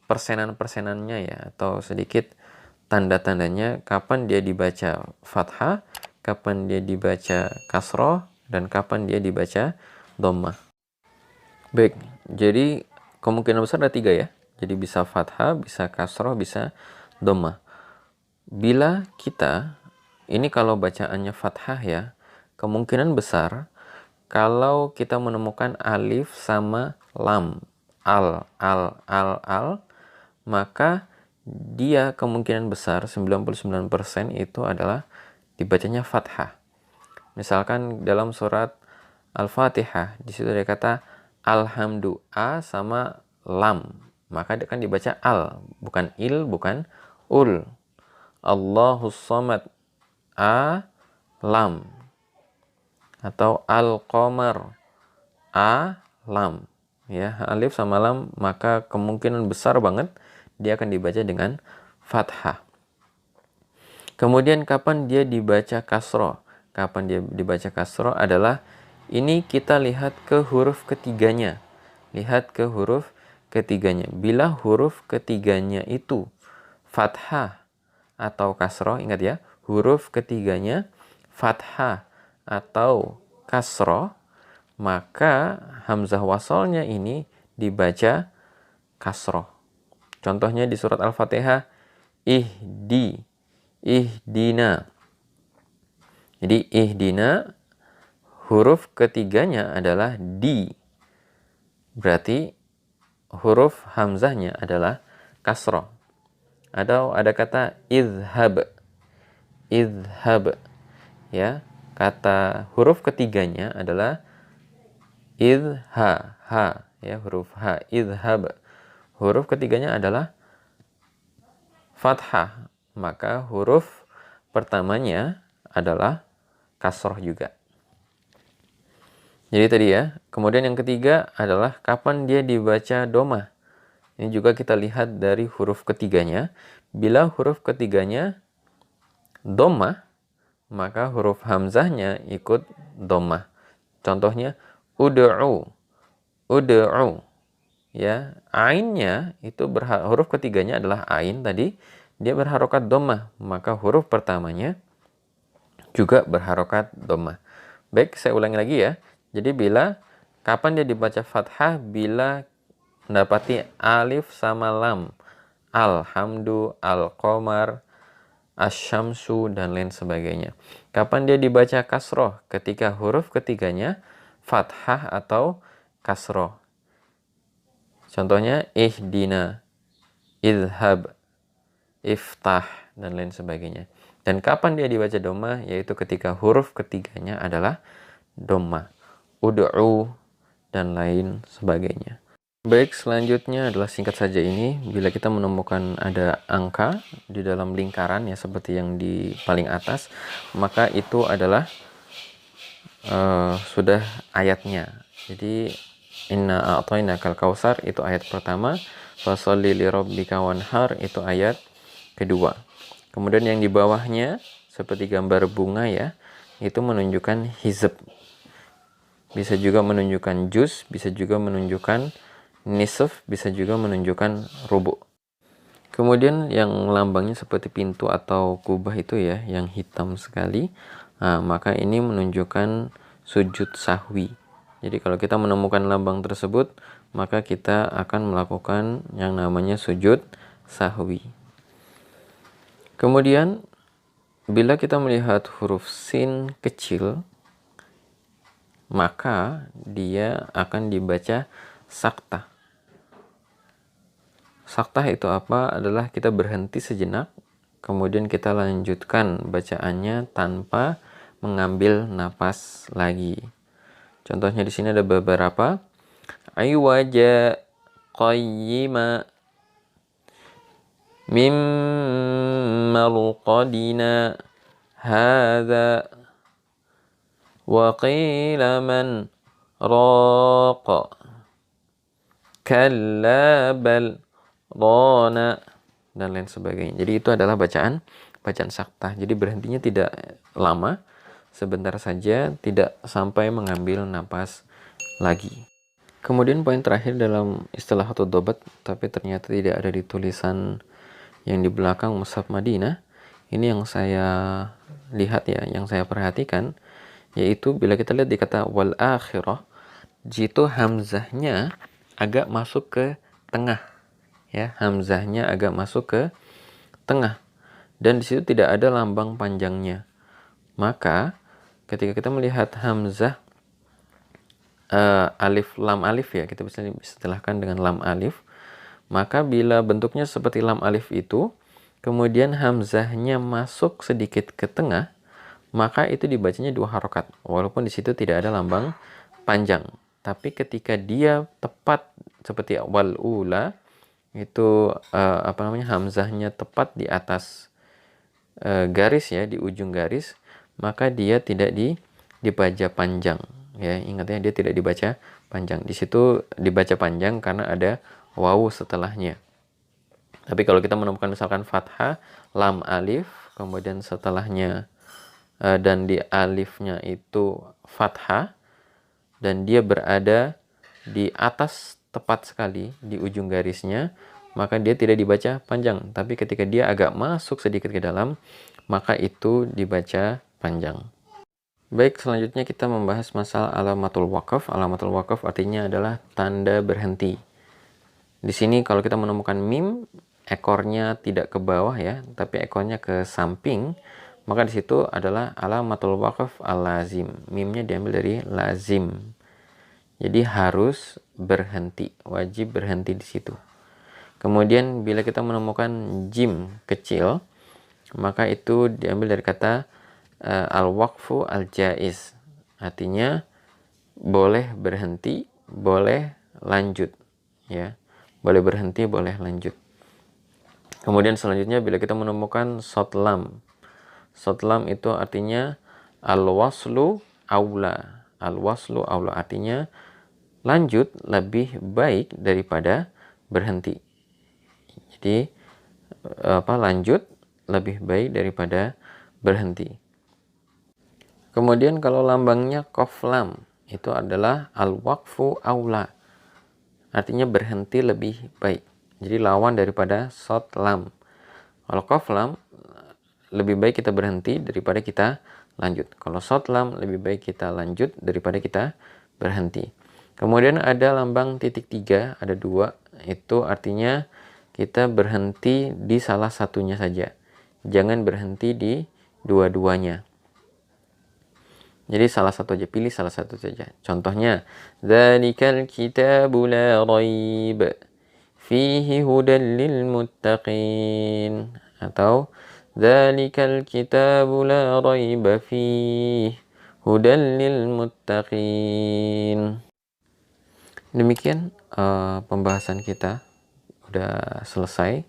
persenan-persenannya ya, atau sedikit tanda-tandanya kapan dia dibaca fathah, kapan dia dibaca kasroh, dan kapan dia dibaca dhammah. Baik, jadi kemungkinan besar ada 3 ya. Jadi bisa fathah, bisa kasroh, bisa dhammah. Bila kita, ini kalau bacaannya fathah ya, kemungkinan besar kalau kita menemukan alif sama lam, al, maka dia kemungkinan besar 99% itu adalah dibacanya fathah. Misalkan dalam surat Al-Fatihah, di situ ada kata alhamdu, a sama lam, maka kan dibaca al, bukan il, bukan ul. Allahus samad, a lam, atau al-qamar, a lam, ya, alif sama lam, maka kemungkinan besar banget dia akan dibaca dengan fathah. Kemudian kapan dia dibaca kasroh? Kapan dia dibaca kasroh adalah ini kita lihat ke huruf ketiganya. Lihat ke huruf ketiganya. Bila huruf ketiganya itu fathah atau kasroh, ingat ya, huruf ketiganya fathah atau kasroh, maka hamzah wasolnya ini dibaca kasroh. Contohnya di surat Al-Fatihah, ihdina. Jadi ihdina, huruf ketiganya adalah di. Berarti huruf hamzahnya adalah kasroh. Atau ada kata idhab. Ya, kata huruf ketiganya adalah idha, ya, huruf ha, idhab. Huruf ketiganya adalah fathah, maka huruf pertamanya adalah kasroh juga. Jadi tadi ya. Kemudian yang ketiga adalah kapan dia dibaca domah. Ini juga kita lihat dari huruf ketiganya. Bila huruf ketiganya domah, maka huruf hamzahnya ikut domah. Contohnya ud'u. Ya, ainnya itu huruf ketiganya adalah ain tadi, dia berharokat domah, maka huruf pertamanya juga berharokat domah. Baik, saya ulangi lagi ya. Jadi kapan dia dibaca fathah? Bila mendapati alif sama lam, alhamdu, al-qamar, asyamsu, dan lain sebagainya. Kapan dia dibaca kasroh? Ketika huruf ketiganya fathah atau kasroh. Contohnya ihdina, idhab, iftah, dan lain sebagainya. Dan kapan dia dibaca domah? Yaitu ketika huruf ketiganya adalah domah, ud'u, dan lain sebagainya. Baik, selanjutnya adalah singkat saja ini. Bila kita menemukan ada angka di dalam lingkaran ya, seperti yang di paling atas, maka itu adalah sudah ayatnya. Jadi inna a'tainakal kautsar itu ayat pertama, fasholli lirabbika wanhar itu ayat kedua. Kemudian yang di bawahnya seperti gambar bunga ya, itu menunjukkan hizb. Bisa juga menunjukkan juz, bisa juga menunjukkan nisf, bisa juga menunjukkan rubu'. Kemudian yang lambangnya seperti pintu atau kubah itu ya, yang hitam sekali, maka ini menunjukkan sujud sahwi. Jadi kalau kita menemukan lambang tersebut, maka kita akan melakukan yang namanya sujud sahwi. Kemudian bila kita melihat huruf sin kecil, maka dia akan dibaca saktah. Saktah itu apa? Adalah kita berhenti sejenak, kemudian kita lanjutkan bacaannya tanpa mengambil napas lagi. Contohnya di sini ada beberapa. Aywaja, qayyima, mim marqadina, hadza, wa qila man raqa, kalla bal rana, dan lain sebagainya. Jadi itu adalah bacaan saktah. Jadi berhentinya tidak lama, sebentar saja, tidak sampai mengambil napas lagi. Kemudian poin terakhir dalam istilah atau dobat, tapi ternyata tidak ada di tulisan yang di belakang Mushaf Madinah. Ini yang saya lihat ya, yang saya perhatikan, yaitu bila kita lihat di kata wal akhirah, jitu hamzahnya agak masuk ke tengah. Ya, hamzahnya agak masuk ke tengah. Dan di situ tidak ada lambang panjangnya. Maka ketika kita melihat hamzah alif lam alif ya, kita bisa istilahkan dengan lam alif, maka bila bentuknya seperti lam alif itu, kemudian hamzahnya masuk sedikit ke tengah, maka itu dibacanya 2 harokat, walaupun di situ tidak ada lambang panjang. Tapi ketika dia tepat seperti wal ula, itu hamzahnya tepat di atas garis ya, di ujung garis, maka dia tidak dibaca panjang ya. Ingat ya, dia tidak dibaca panjang. Di situ dibaca panjang karena ada wawu setelahnya. Tapi kalau kita menemukan misalkan fathah lam alif, kemudian setelahnya dan di alifnya itu fathah, dan dia berada di atas tepat sekali di ujung garisnya, maka dia tidak dibaca panjang. Tapi ketika dia agak masuk sedikit ke dalam, maka itu dibaca panjang. Baik, selanjutnya kita membahas masalah alamatul waqaf. Alamatul waqaf artinya adalah tanda berhenti. Di sini kalau kita menemukan mim, ekornya tidak ke bawah ya, tapi ekornya ke samping, maka di situ adalah alamatul waqaf al-lazim. Mimnya diambil dari lazim. Jadi harus berhenti, wajib berhenti di situ. Kemudian bila kita menemukan jim kecil, maka itu diambil dari kata al-waqfu al-jaiz. Artinya boleh berhenti, boleh lanjut ya. Boleh berhenti, boleh lanjut. Kemudian selanjutnya bila kita menemukan shad lam. Shad lam itu artinya al-waslu aula. Al-waslu aula artinya lanjut lebih baik daripada berhenti. Jadi lanjut lebih baik daripada berhenti. Kemudian kalau lambangnya qaf lam, itu adalah al-waqfu aula. Artinya berhenti lebih baik. Jadi lawan daripada shad lam. Kalau qaf lam lebih baik kita berhenti daripada kita lanjut. Kalau shad lam lebih baik kita lanjut daripada kita berhenti. Kemudian ada lambang titik 3, ada 2. Itu artinya kita berhenti di salah satunya saja. Jangan berhenti di dua-duanya. Jadi salah satu aja, pilih salah satu saja. Contohnya, dzalikal kitabu la raib fihi hudan lil muttaqin. Atau dzalikal kitabu la raib fihi hudan lil muttaqin. Demikian pembahasan kita udah selesai.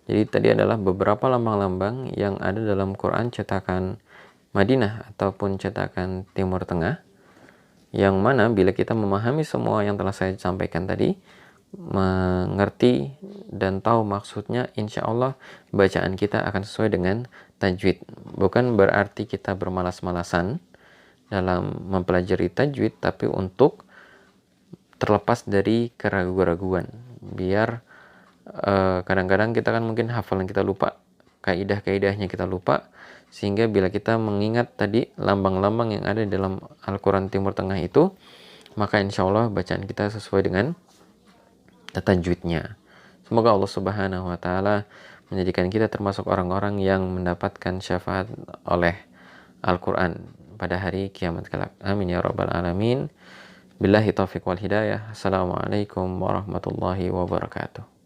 Jadi tadi adalah beberapa lambang-lambang yang ada dalam Quran cetakan Madinah ataupun cetakan Timur Tengah, yang mana bila kita memahami semua yang telah saya sampaikan tadi, mengerti dan tahu maksudnya, insya Allah bacaan kita akan sesuai dengan tajwid. Bukan berarti kita bermalas-malasan dalam mempelajari tajwid, tapi untuk terlepas dari keraguan-raguan. Biar kadang-kadang kita kan mungkin hafalan kita lupa, kaidah-kaidahnya kita lupa, sehingga bila kita mengingat tadi lambang-lambang yang ada dalam Al-Quran Timur Tengah itu, maka insya Allah bacaan kita sesuai dengan tajwidnya. Semoga Allah Subhanahu wa Ta'ala menjadikan kita termasuk orang-orang yang mendapatkan syafaat oleh Al-Quran pada hari kiamat kelak. Amin ya rabbal alamin. Billahi taufiq wal hidayah. Assalamualaikum warahmatullahi wabarakatuh.